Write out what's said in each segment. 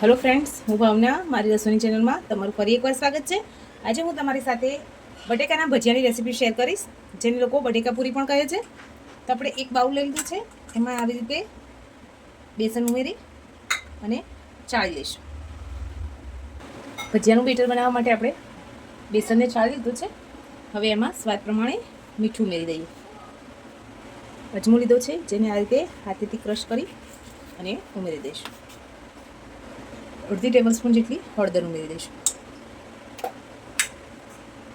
Hello friends, हूँ भावना मारी रसोई चेनल में तमारुं फरी एक बार स्वागत है। आज हूँ तमारी साथे बटेकाना भजियानी रेसिपी शेर करीश, जेने लोको बटेका पूरी पण कहे छे। तो आपणे एक बाउल लई लीधुं छे, एमां आवी रीते बेसन उमेरी अने चाळी लईशुं। भजियानुं बेटर बनाववा माटे आपणे बेसनने चाळी लीधुं छे। हवे एमां स्वाद प्रमाणे मीठुं उमेरी दઈએ। अजमो लीधो छे, जेने आ रीते हाथेथी क्रश करी अने उमेरी दईशुं। अर्धी टेबलस्पून जेटली हळदर उमेरी दईशुं।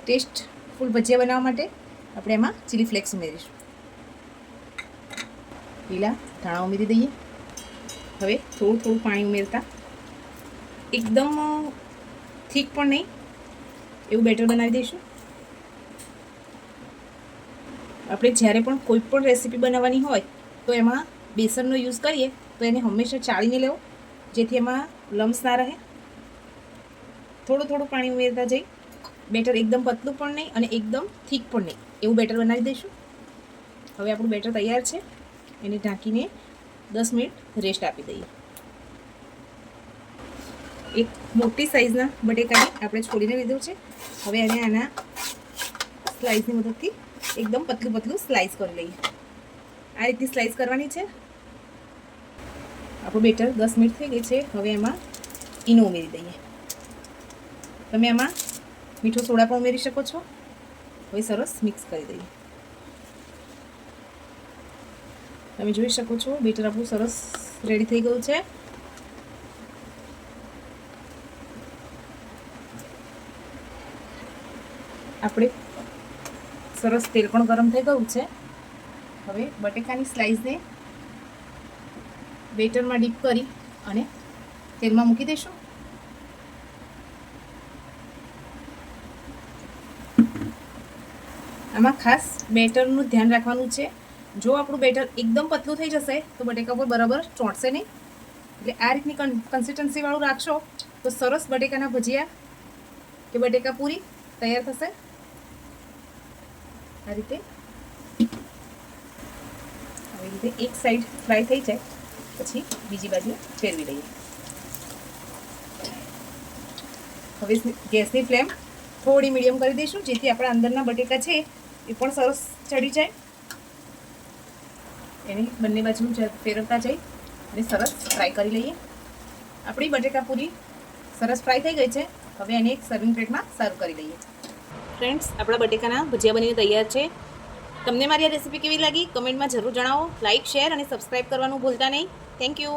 टेस्टफुल भजिया बनाववा माटे આપણે એમાં ચીલી ફ્લેક્સ ઉમેરીશું। લીલા ધાણા ઉમેરી દઈએ। હવે થોડું થોડું પાણી ઉમેરતા એકદમ થીક પણ નહીં એવું બેટર બનાવી દઈશું। આપણે જ્યારે પણ કોઈ પણ રેસીપી બનાવવાની હોય તો એમાં બેસનનો યુઝ કરીએ તો એને હંમેશા ચાળીને લેવો, જેથી એમાં લમ્સ ના રહે। થોડું થોડું પાણી ઉમેરતા જઈ બેટર એકદમ પતલું પણ નહીં અને એકદમ થીક પણ નહીં એવું બેટર બનાવી દઈશું। હવે આપણું બેટર તૈયાર છે, એને ઢાંકીને 10 મિનિટ રેસ્ટ આપી દઈએ। એક મોટી સાઈઝના બટેકાને આપણે છોડીને લીધું છે। હવે એને આના સ્લાઇસની મદદથી એકદમ પતલું પતલું સ્લાઇસ કરી લઈએ। આ રીતની સ્લાઇસ કરવાની છે। આપણું બેટર 10 મિનિટ થઈ ગઈ છે। હવે એમાં ઈનો ઉમેરી દઈએ। તમે એમાં મીઠો સોડા પણ ઉમેરી શકો છો। હવે સરસ મિક્સ કરી દઈએ। તમે જોઈ શકો છો બેટર આપણું સરસ રેડી થઈ ગયું છે। આપણે સરસ તેલ પણ ગરમ થઈ ગયું છે। હવે બટેકાની સ્લાઇસને બેટરમાં ડીપ કરી અને તેલમાં મૂકી દઈશું। આમાં ખાસ બેટરનું ધ્યાન રાખવાનું છે। જો આપણું બેટર એકદમ પતલું થઈ જશે તો બટેકા પર બરાબર ચોંટશે નહીં। એટલે આ રીતની કન્સિસ્ટન્સીવાળું રાખશો તો સરસ બટેકાના ભજીયા કે બટેકા પૂરી તૈયાર થશે। આ રીતે આવી રીતે એક સાઈડ ફ્રાય થઈ જાય પછી બીજી બાજુ ફેરવી દઈએ। હવે ગેસની ફ્લેમ થોડી મીડિયમ કરી દઈશું, જેથી આપણા અંદરના બટેકા છે એ પણ સરસ ચડી જાય। એને બંને બાજુ ફેરવતા જઈ અને સરસ ફ્રાય કરી લઈએ। આપણી બટેકા પૂરી સરસ ફ્રાય થઈ ગઈ છે। હવે એને એક સર્વિંગ પ્લેટમાં સર્વ કરી દઈએ। ફ્રેન્ડ્સ, આપણા બટેકાના ભજીયા બનીને તૈયાર છે। તમને મારી આ રેસીપી કેવી લાગી કમેન્ટમાં જરૂર જણાવો। લાઇક, શેર અને સબસ્ક્રાઈબ કરવાનું ભૂલતા નહીં। Thank you.